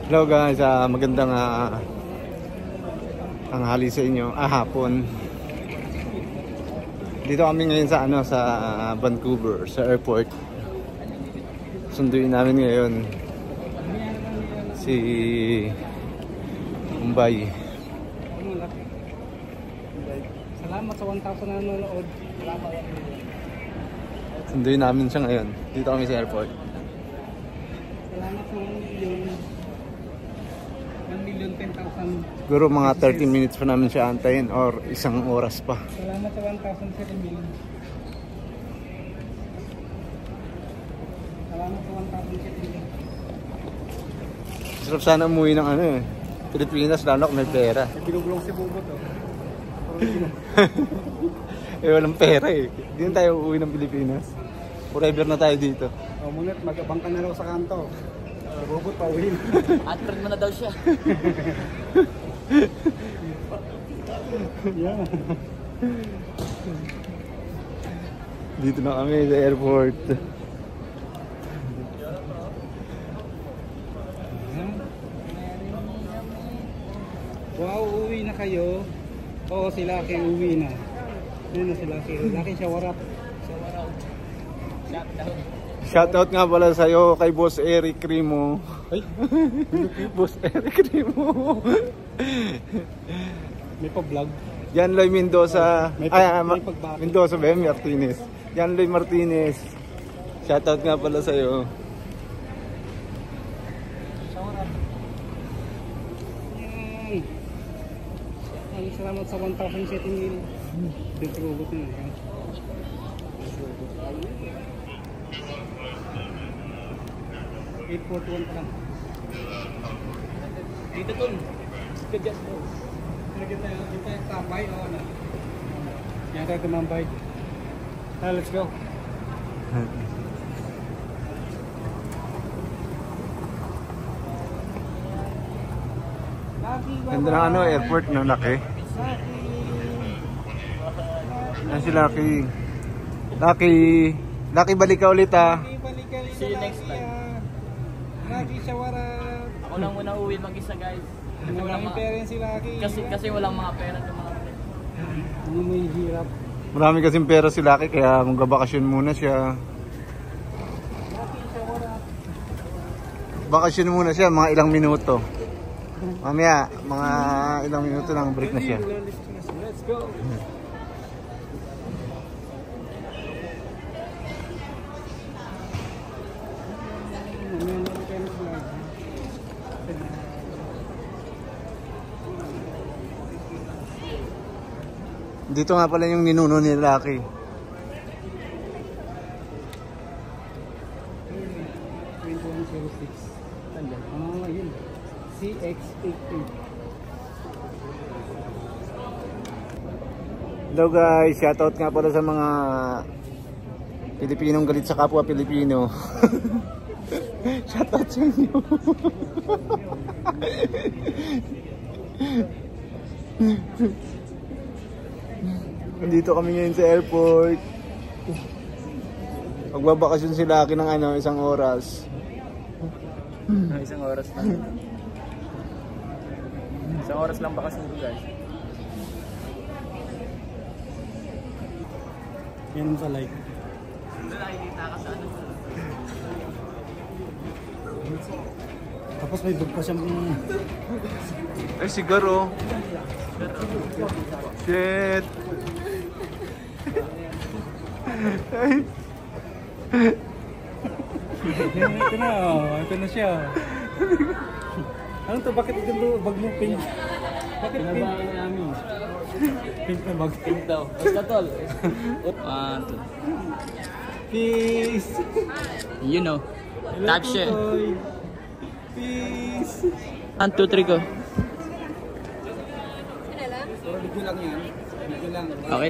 Hello guys, magandang tanghali sa inyo, hapon. Dito kami ngayon sa sa Vancouver, sa airport. Sunduin namin ngayon si Umbay. Salamat sa 1,000 na nanonood. Sunduin namin siya ngayon. Dito kami sa airport. Salamat sa 1,010,000. Siguro mga 30 minutes pa namin siya antayin or isang oras pa. Salamat sa 1,007 million. Salamat sa 1,007 million. Sarap sana umuwi ng Pilipinas, lalo kung may pera. Binugulong si Bubot Walang pera Hindi na tayo uuwi ng Pilipinas. Forever na tayo dito. Munit, mag-abang ka na raw sa kanto. Bubot pa uwi. At-friend mo na daw siya. Yeah. Dito na kami sa airport. Wow, uwi na kayo. Oo, si Lucky uwi na. Yun na si Lucky. Lucky, shower up. Shoutout nga pala sa'yo kay Boss Eric Rimo. Ay, Boss Eric Rimo. may pa-vlog. Jan Loy Mendoza. May pagbati. Mendoza ba? Martinez. Jan Loy Martinez. Shoutout nga pala sa'yo. Shower up. Yan. Salamat sa 1,007 million. Dito robot na yan. 841 pa lang. Dito tol. Kadyan bro. Kita yung tambay o ano? Yan tayo tumambay. Let's go. Ganda ng airport na laki. Yan si Lucky. Lucky, balik ka ulit See you next time. Lucky, shower up. Ako lang muna uwi mag-isa guys. Kasi Walang pera si Lucky. Kasi walang mga pera ng mga friend. Ano may hirap. Marami kasing pera si Lucky kaya magbabakasyon muna siya. Lucky, shower up. Bakasyon muna siya, mga ilang minuto. Mamaya, mga ilang minuto lang break na siya. Let's go. Dito nga pala yung ninuno ni Lucky. Yun. CX88. Hello guys, shoutout nga pala sa mga Pilipinong galit sa kapwa Pilipino. Shoutout sa inyo. Nandito kami ngayon sa airport. Magbabakasyon si Lucky ng isang oras. Isang oras lang. Isang oras lang bakasyon ko guys. Yan sa like. Nakikita ka sa ano. Tapos may bag pa siyang... Ay, siguro. Shit. Ay. Ito na, ito na siya. Ano to? Bakit ito bag mo pink? Bakit pink? Pinabahan namin. Pink na bag. Pink daw. Basta tol. 1, 2. Peace! You know. Tag shit. Peace! 1, 2, 3 go. Video lang yan. Video lang. Okay.